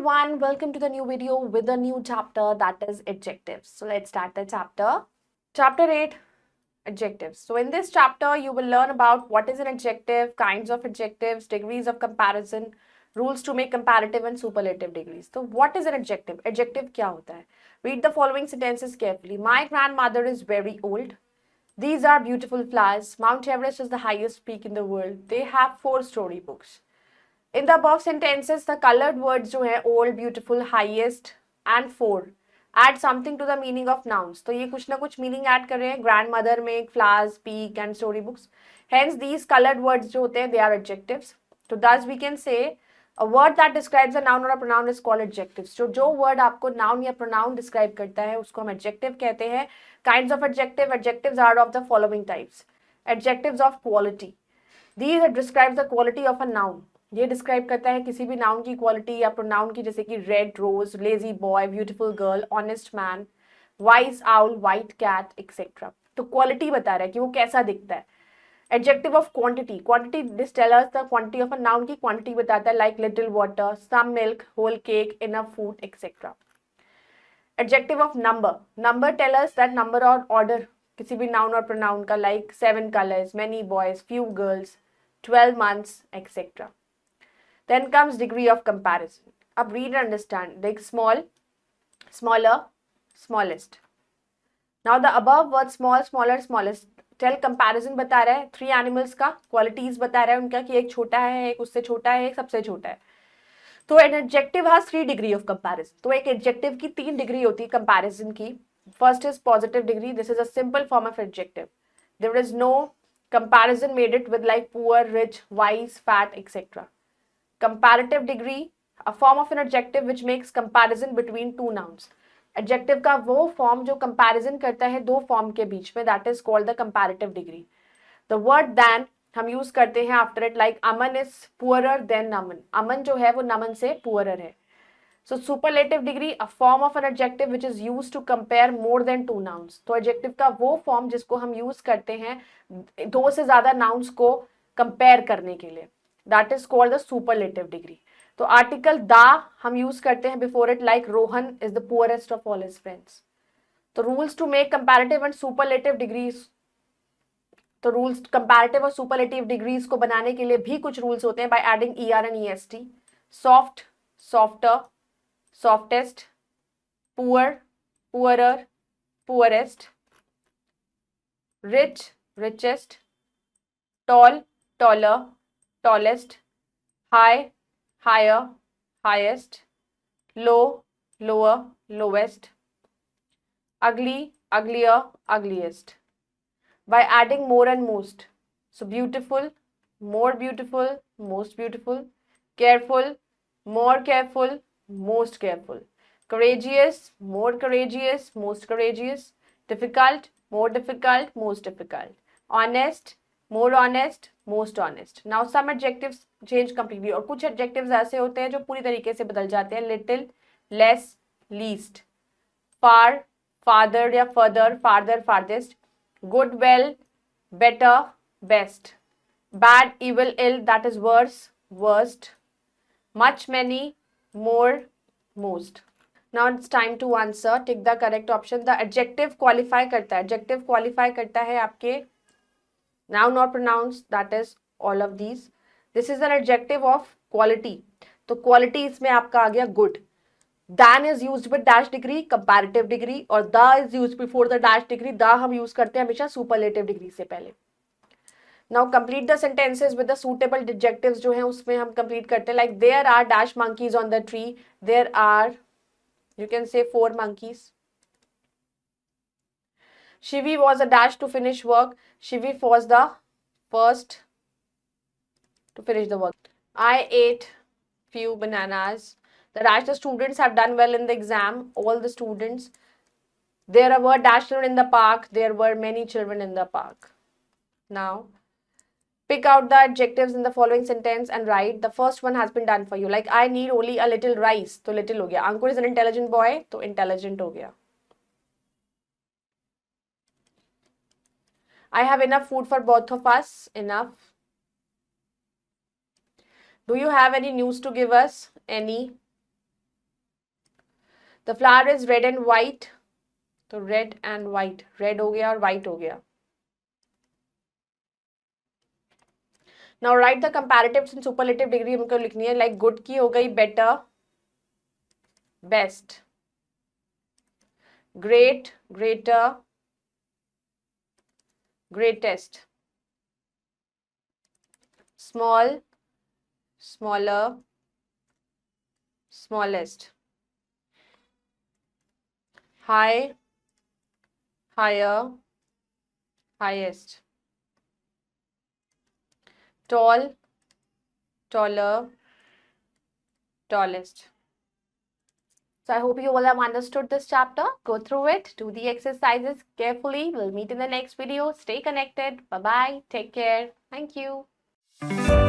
everyone, welcome to the new video with a new chapter, that is adjectives. So let's start the chapter. Chapter 8, adjectives. So in this chapter you will learn about what is an adjective, kinds of adjectives, degrees of comparison, rules to make comparative and superlative degrees. So what is an adjective? Adjective क्या होता है? Read the following sentences carefully. My grandmother is very old. These are beautiful flowers. Mount Everest is the highest peak in the world. They have 4 storybooks. In the above sentences, the colored words जो है old, beautiful, highest and 4 add something to the meaning of nouns. तो ये कुछ ना कुछ meaning add कर रहे हैं. Grandmother में flowers, peak and storybooks. Hence these colored words जो होते हैं they are adjectives. So thus we can say a word that describes a noun or a pronoun is called adjectives. जो word आपको noun या pronoun describe करता है उसको हम adjective कहते हैं. Kinds of adjectives are of the following types. Adjectives of quality. These describe the quality of a noun. ये डिस्क्राइब करता है किसी भी नाउन की क्वालिटी या प्रोनाउन की, जैसे कि red rose, lazy boy, beautiful girl, honest man, wise owl, white cat etcetera. तो क्वालिटी बता रहा है कि वो कैसा दिखता है. Adjective of quantity. Quantity this tell us the quantity of a noun की क्वांटिटी बताता है, like little water, some milk, whole cake, enough food etcetera. Adjective of number. Number tell us that number और order किसी भी noun और pronoun का, like 7 colours, many boys, few girls, 12 months etcetera. Then comes degree of comparison. अब read and understand. Like small, smaller, smallest. Now the above word small, smaller, smallest tell comparison बता रहा है 3 animals का, qualities बता रहा है उनका कि एक छोटा है, एक उससे छोटा है, एक सबसे छोटा है. तो an adjective has 3 degree of comparison. तो एक adjective की 3 degree होती है comparison की. First is positive degree. This is a simple form of adjective. There is no comparison made it with like poor, rich, wise, fat, etc. Comparative degree, a form of an adjective which makes comparison between two nouns. Adjective का वो form जो comparison करता है दो form के बीच में, that is called the comparative degree. The word than हम use करते हैं after it, like Aman is poorer than Naman. Aman जो है वो Naman से poorer है. So superlative degree, a form of an adjective which is used to compare more than two nouns. तो adjective का वो form जिसको हम use करते हैं दो से ज़्यादा nouns को compare करने के लिए. That is called the superlative degree. तो आर्टिकल दा हम यूज करते हैं before it, like Rohan is the poorest of all his friends. तो rules to make comparative and superlative degrees. तो रूल्स कंपैरेटिव और सुपरलेटिव डिग्रीज को बनाने के लिए भी कुछ रूल्स होते हैं by adding ER and EST. Soft, softer, softest, poor, poorer, poorest, rich, richest, tall, taller, tallest, high, higher, highest, low, lower, lowest, ugly, uglier, ugliest. By adding more and most. So beautiful, more beautiful, most beautiful, careful, more careful, most careful, courageous, more courageous, most courageous, difficult, more difficult, most difficult, honest, more honest, most honest. Now some adjectives change completely. और कुछ adjectives ऐसे होते हैं जो पूरी तरीके से बदल जाते हैं. Little, less, least, far, farther या further, farther, farthest, good, well, better, best, bad, evil, ill, that is worse, worst, much, many, more, most. Now it's time to answer. Tick the correct option. The adjective qualify करता है. Adjective qualify करता है आपके noun or pronouns, that is all of these. This is an adjective of quality. तो quality इसमें आपका आ गया good. Than is used with dash degree, comparative degree, और the is used before the dash degree. the हम use करते हैं हमेशा superlative degree से पहले. Now complete the sentences with the suitable adjectives जो हैं उसमें हम complete करते हैं, like there are dash monkeys on the tree. There are, you can say 4 monkeys. Shivi was a dash to finish work. Shivi was the first to finish the work. I ate few bananas. The dash the students have done well in the exam. All the students. There were dash children in the park. There were many children in the park. Now, pick out the adjectives in the following sentence and write. The first one has been done for you. Like I need only a little rice. तो little हो गया. Ankur is an intelligent boy. तो intelligent हो गया. I have enough food for both of us. Enough. Do you have any news to give us? Any. The flower is red and white. तो red and white, red हो गया और white हो गया. Now write the comparatives in superlative degree. हमको लिखनी है, like good की हो गई better, best, great, greater, greatest, small, smaller, smallest, high, higher, highest, tall, taller, tallest. So I hope you all have understood this chapter. Go through it, do the exercises carefully. We'll meet in the next video. Stay connected. Bye-bye. Take care. Thank you.